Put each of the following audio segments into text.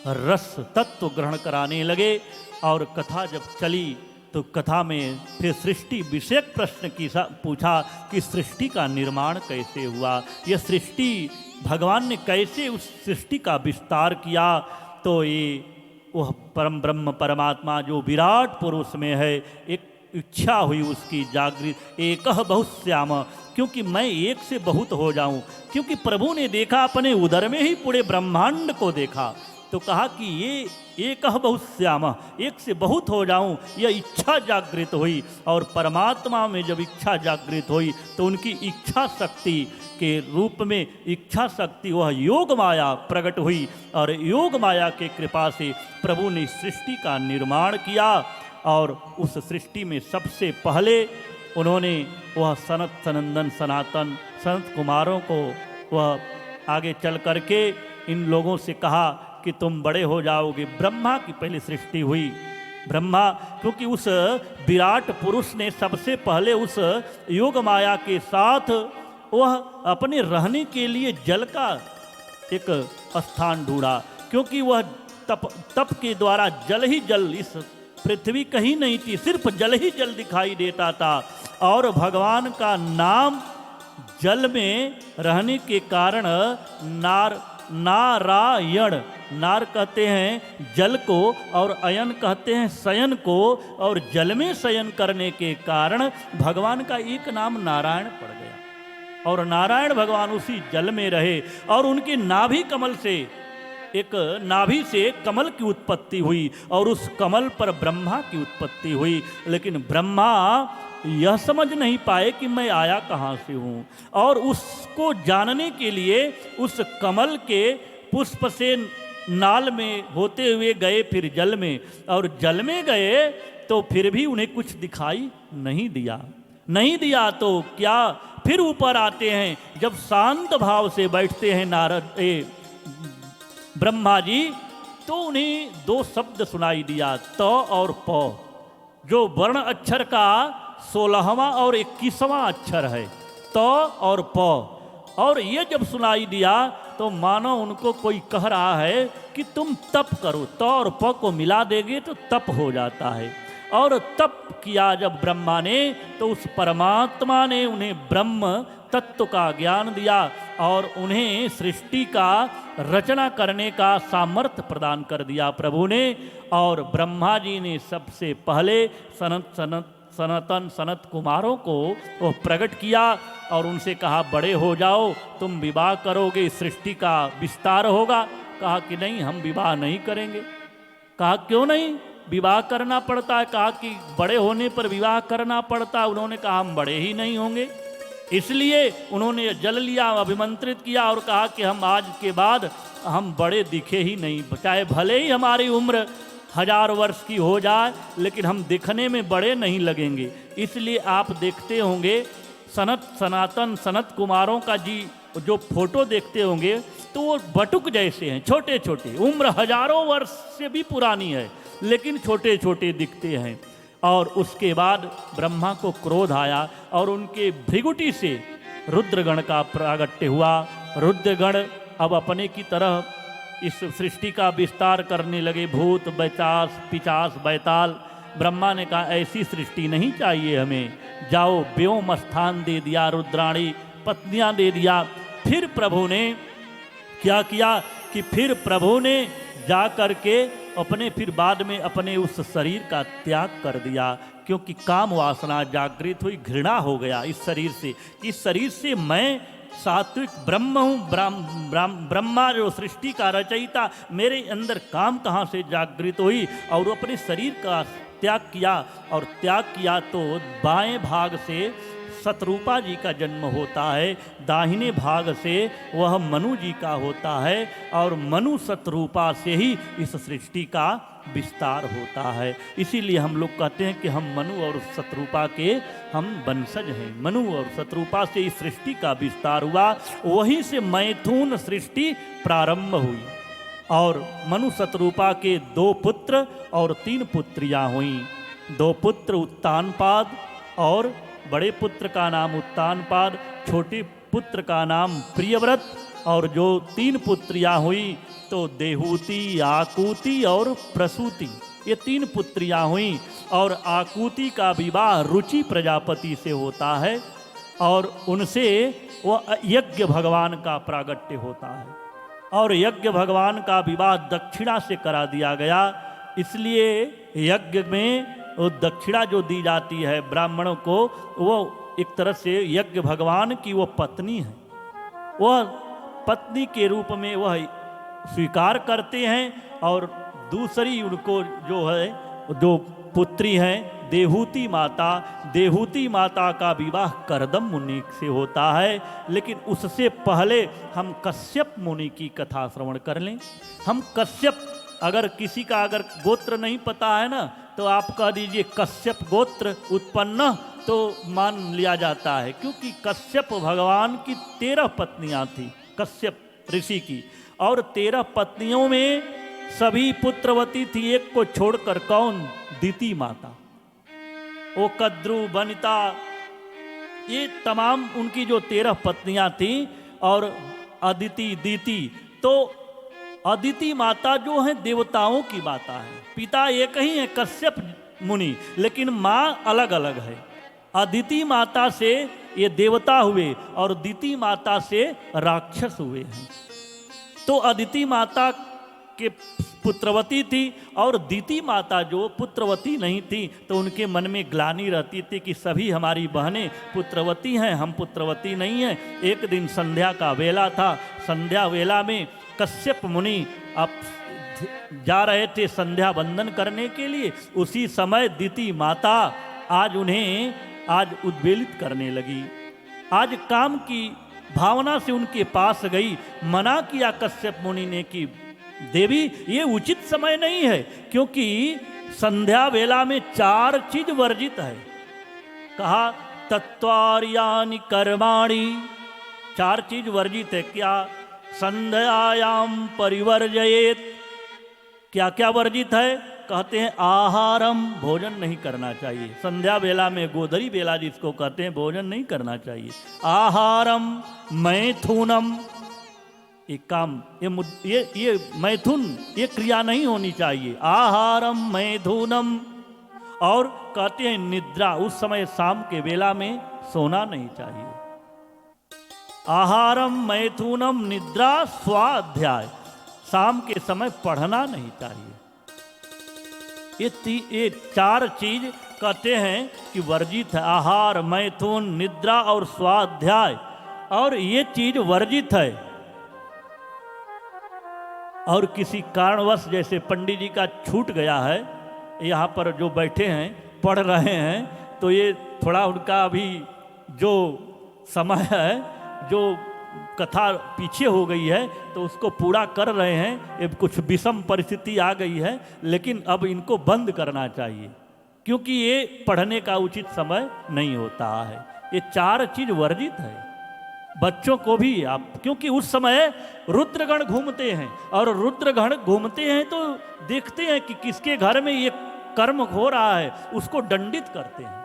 रस तत्व ग्रहण कराने लगे। और कथा जब चली तो कथा में फिर सृष्टि विषयक प्रश्न की पूछा कि सृष्टि का निर्माण कैसे हुआ, यह सृष्टि भगवान ने कैसे उस सृष्टि का विस्तार किया। तो ये वह परम ब्रह्म परमात्मा जो विराट पुरुष में है, एक इच्छा हुई उसकी जागृत, एकह बहुश्याम, क्योंकि मैं एक से बहुत हो जाऊं। क्योंकि प्रभु ने देखा अपने उदर में ही पूरे ब्रह्मांड को देखा, तो कहा कि ये एकह बहुश्याम, एक से बहुत हो जाऊं, यह इच्छा जागृत हुई। और परमात्मा में जब इच्छा जागृत हुई तो उनकी इच्छा शक्ति के रूप में इच्छा शक्ति वह योग माया प्रकट हुई। और योग माया के कृपा से प्रभु ने सृष्टि का निर्माण किया। और उस सृष्टि में सबसे पहले उन्होंने वह सनत सनंदन सनातन संत कुमारों को वह आगे चल करके इन लोगों से कहा कि तुम बड़े हो जाओगे। ब्रह्मा की पहले सृष्टि हुई। ब्रह्मा, क्योंकि उस विराट पुरुष ने सबसे पहले उस योग माया के साथ वह अपने रहने के लिए जल का एक स्थान ढूंढा, क्योंकि वह तप के द्वारा जल ही जल, इस पृथ्वी कहीं नहीं थी, सिर्फ जल ही जल दिखाई देता था। और भगवान का नाम जल में रहने के कारण नारायण, नार कहते हैं जल को और अयन कहते हैं शयन को, और जल में शयन करने के कारण भगवान का एक नाम नारायण पड़ गया। और नारायण भगवान उसी जल में रहे। और उनके नाभि कमल से, एक नाभि से कमल की उत्पत्ति हुई और उस कमल पर ब्रह्मा की उत्पत्ति हुई। लेकिन ब्रह्मा यह समझ नहीं पाए कि मैं आया कहाँ से हूँ, और उसको जानने के लिए उस कमल के पुष्प से नाल में होते हुए गए फिर जल में, और जल में गए तो फिर भी उन्हें कुछ दिखाई नहीं दिया। तो क्या फिर ऊपर आते हैं, जब शांत भाव से बैठते हैं ब्रह्मा जी, तो उन्हें दो शब्द सुनाई दिया, त और प, जो वर्ण अक्षर का 16वां और 21वां अक्षर है, त और प। और ये जब सुनाई दिया तो मानो उनको कोई कह रहा है कि तुम तप करो, त और प को मिला देंगे तो तप हो जाता है। और तप किया जब ब्रह्मा ने, तो उस परमात्मा ने उन्हें ब्रह्म तत्व का ज्ञान दिया और उन्हें सृष्टि का रचना करने का सामर्थ्य प्रदान कर दिया प्रभु ने। और ब्रह्मा जी ने सबसे पहले सनातन सनत कुमारों को वो प्रकट किया और उनसे कहा बड़े हो जाओ, तुम विवाह करोगे, सृष्टि का विस्तार होगा। कहा कि नहीं, हम विवाह नहीं करेंगे। कहा क्यों नहीं, विवाह करना पड़ता है। कहा कि बड़े होने पर विवाह करना पड़ता है। उन्होंने कहा हम बड़े ही नहीं होंगे। इसलिए उन्होंने जल लिया, अभिमंत्रित किया और कहा कि हम आज के बाद हम बड़े दिखे ही नहीं, चाहे भले ही हमारी उम्र 1000 वर्ष की हो जाए, लेकिन हम दिखने में बड़े नहीं लगेंगे। इसलिए आप देखते होंगे सनातन सनत कुमारों का जी जो फोटो देखते होंगे तो वो बटुक जैसे हैं, छोटे छोटे, उम्र हजारों वर्ष से भी पुरानी है लेकिन छोटे छोटे दिखते हैं। और उसके बाद ब्रह्मा को क्रोध आया और उनके भृगुटी से रुद्रगण का प्रागट्य हुआ। रुद्रगण अब अपने की तरह इस सृष्टि का विस्तार करने लगे। भूत पिचास बैताल। ब्रह्मा ने कहा ऐसी सृष्टि नहीं चाहिए हमें, जाओ व्योम स्थान दे दिया, रुद्राणी पत्नियां दे दिया। फिर प्रभु ने क्या किया कि फिर प्रभु ने जा करके अपने फिर बाद में अपने उस शरीर का त्याग कर दिया, क्योंकि काम वासना जागृत हुई, घृणा हो गया इस शरीर से। इस शरीर से मैं सात्विक ब्रह्म हूँ, ब्रह्मा जो सृष्टि का रचयिता, मेरे अंदर काम कहाँ से जागृत हुई। और अपने शरीर का त्याग किया और त्याग किया तो बाएं भाग से शतरूपा जी का जन्म होता है, दाहिने भाग से वह मनु जी का होता है और मनु शतरूपा से ही इस सृष्टि का विस्तार होता है। इसीलिए हम लोग कहते हैं कि हम मनु और शतरूपा के हम वंशज हैं। मनु और शतरूपा से इस सृष्टि का विस्तार हुआ, वहीं से मैथुन सृष्टि प्रारंभ हुई। और मनु शतरूपा के 2 पुत्र और 3 पुत्रियां हुईं। 2 पुत्र उत्तानपाद, और बड़े पुत्र का नाम उत्तानपाद, छोटे पुत्र का नाम प्रियव्रत, और जो 3 पुत्रियां हुई तो देहूति, आकूति और प्रसूति, ये 3 पुत्रियां हुई। और आकूति का विवाह रुचि प्रजापति से होता है और उनसे वह यज्ञ भगवान का प्रागट्य होता है। और यज्ञ भगवान का विवाह दक्षिणा से करा दिया गया, इसलिए यज्ञ में वो दक्षिणा जो दी जाती है ब्राह्मणों को, वो एक तरह से यज्ञ भगवान की वो पत्नी है, वह पत्नी के रूप में वह स्वीकार करते हैं। और दूसरी उनको जो है, जो पुत्री हैं देहूति माता, देहूति माता का विवाह करदम मुनि से होता है। लेकिन उससे पहले हम कश्यप मुनि की कथा श्रवण कर लें। हम कश्यप, अगर किसी का अगर गोत्र नहीं पता है ना, तो आप कह दीजिए कश्यप गोत्र उत्पन्न, तो मान लिया जाता है। क्योंकि कश्यप भगवान की 13 पत्नियां थी कश्यप ऋषि की, और 13 पत्नियों में सभी पुत्रवती थी, एक को छोड़कर। कौन? दिति माता। वो कद्रु, वनिता, ये तमाम उनकी जो 13 पत्नियां थीं। और अदिति, दीति, तो अदिति माता जो है देवताओं की माता है। पिता एक ही है कश्यप मुनि, लेकिन माँ अलग अलग है। अदिति माता से ये देवता हुए और दिति माता से राक्षस हुए हैं। तो अदिति माता के पुत्रवती थी और दिति माता जो पुत्रवती नहीं थी, तो उनके मन में ग्लानि रहती थी कि सभी हमारी बहनें पुत्रवती हैं, हम पुत्रवती नहीं हैं। एक दिन संध्या का वेला था, संध्या वेला में कश्यप मुनि अब जा रहे थे संध्या वंदन करने के लिए। उसी समय दिति माता आज उद्वेलित करने लगी। आज काम की भावना से उनके पास गई, मना किया कश्यप मुनि ने कि देवी ये उचित समय नहीं है, क्योंकि संध्या वेला में 4 चीज वर्जित है। कहा तत्वार्यानि कर्माणि, 4 चीज वर्जित है। क्या? संध्यायाम परिवर्जयेत। क्या क्या वर्जित है? कहते हैं आहारम, भोजन नहीं करना चाहिए। संध्या वेला में गोधरी वेला जिसको कहते हैं, भोजन नहीं करना चाहिए। आहारम, मैथुनम, एक काम, ये मैथुन, ये क्रिया नहीं होनी चाहिए। आहारम मैथुनम। और कहते हैं निद्रा, उस समय शाम के वेला में सोना नहीं चाहिए। आहारम मैथुनम निद्रा स्वाध्याय, शाम के समय पढ़ना नहीं चाहिए। ये 4 चीज कहते हैं कि वर्जित है। आहार, मैथुन, निद्रा और स्वाध्याय, और ये चीज वर्जित है। और किसी कारणवश जैसे पंडित जी का छूट गया है, यहाँ पर जो बैठे हैं पढ़ रहे हैं, तो ये थोड़ा उनका अभी जो समय है, जो कथा पीछे हो गई है, तो उसको पूरा कर रहे हैं। ये कुछ विषम परिस्थिति आ गई है, लेकिन अब इनको बंद करना चाहिए, क्योंकि ये पढ़ने का उचित समय नहीं होता है। ये 4 चीज वर्जित है। बच्चों को भी आप, क्योंकि उस समय रुद्रगण घूमते हैं, और रुद्रगण घूमते हैं तो देखते हैं कि किसके घर में ये कर्म हो रहा है, उसको दंडित करते हैं।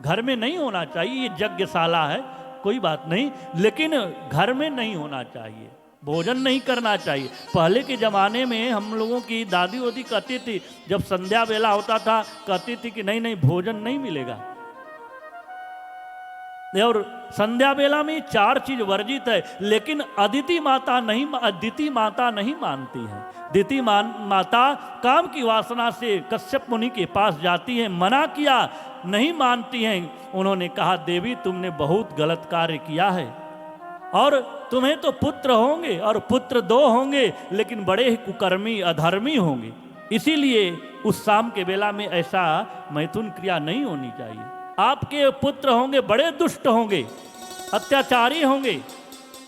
घर में नहीं होना चाहिए, ये यज्ञशाला है, कोई बात नहीं, लेकिन घर में नहीं होना चाहिए, भोजन नहीं करना चाहिए। पहले के ज़माने में हम लोगों की दादी वादी कहती थी, जब संध्या वेला होता था, कहती थी कि नहीं नहीं भोजन नहीं मिलेगा। और संध्या वेला में 4 चीज वर्जित है, लेकिन दिति माता नहीं मानती है। दिति माता काम की वासना से कश्यप मुनि के पास जाती है, मना किया, नहीं मानती हैं। उन्होंने कहा देवी तुमने बहुत गलत कार्य किया है, और तुम्हें तो पुत्र होंगे और पुत्र 2 होंगे, लेकिन बड़े ही कुकर्मी अधर्मी होंगे। इसीलिए उस शाम के वेला में ऐसा मैथुन क्रिया नहीं होनी चाहिए। आपके पुत्र होंगे बड़े दुष्ट होंगे, अत्याचारी होंगे,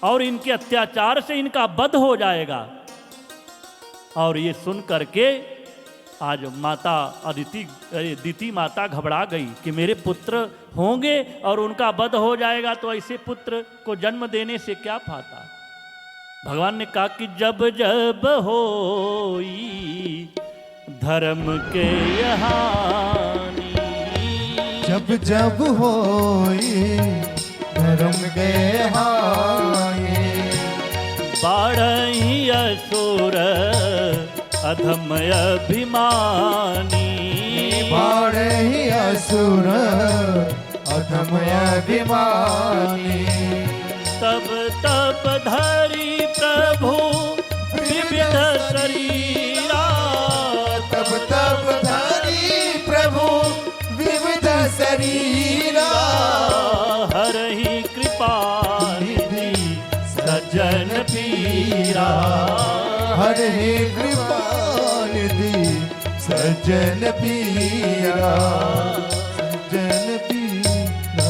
और इनके अत्याचार से इनका वध हो जाएगा। और ये सुन करके आज माता दिति माता घबरा गई कि मेरे पुत्र होंगे और उनका वध हो जाएगा, तो ऐसे पुत्र को जन्म देने से क्या फायदा। भगवान ने कहा कि जब जब होई धर्म के हानि, जब जब होई धर्म के हानि, बाढ़ही असुर अधम अभिमानी। बाढ़ही असुर अधम अभिमानी। तब तप धरी प्रभु विविध शरीरा। तब तब धरी प्रभु विविध शरीरा। हरहि कृपा निधि सज्जन पीरा। हरहि कृपा निधि सज्जन पीरा। सज्जन पीरा।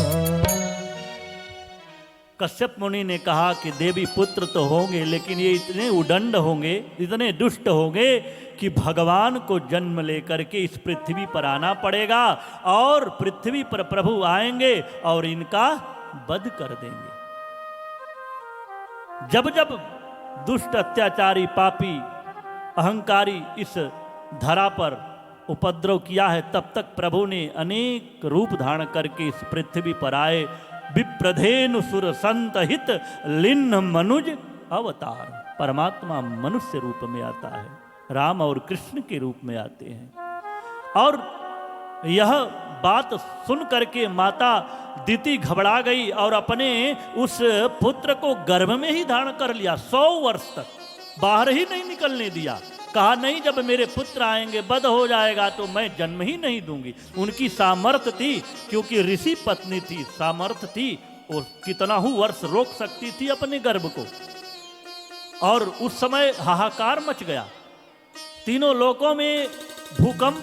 कश्यप मुनि ने कहा कि देवी पुत्र तो होंगे, लेकिन ये इतने उदंड होंगे, इतने दुष्ट होंगे कि भगवान को जन्म लेकर के इस पृथ्वी पर आना पड़ेगा और पृथ्वी पर प्रभु आएंगे और इनका वध कर देंगे। जब जब दुष्ट अत्याचारी पापी अहंकारी इस धरा पर उपद्रव किया है, तब तक प्रभु ने अनेक रूप धारण करके इस पृथ्वी पर आए। विप्रधेनु सुर संत हित लिन्न मनुज अवतार। परमात्मा मनुष्य रूप में आता है, राम और कृष्ण के रूप में आते हैं। और यह बात सुन करके माता दिति घबरा गई और अपने उस पुत्र को गर्भ में ही धारण कर लिया। 100 वर्ष तक बाहर ही नहीं निकलने दिया। कहा नहीं, जब मेरे पुत्र आएंगे वध हो जाएगा तो मैं जन्म ही नहीं दूंगी। उनकी सामर्थ्य थी, क्योंकि ऋषि पत्नी थी, सामर्थ्य थी, और कितना ही वर्ष रोक सकती थी अपने गर्भ को। और उस समय हाहाकार मच गया, तीनों लोकों में भूकंप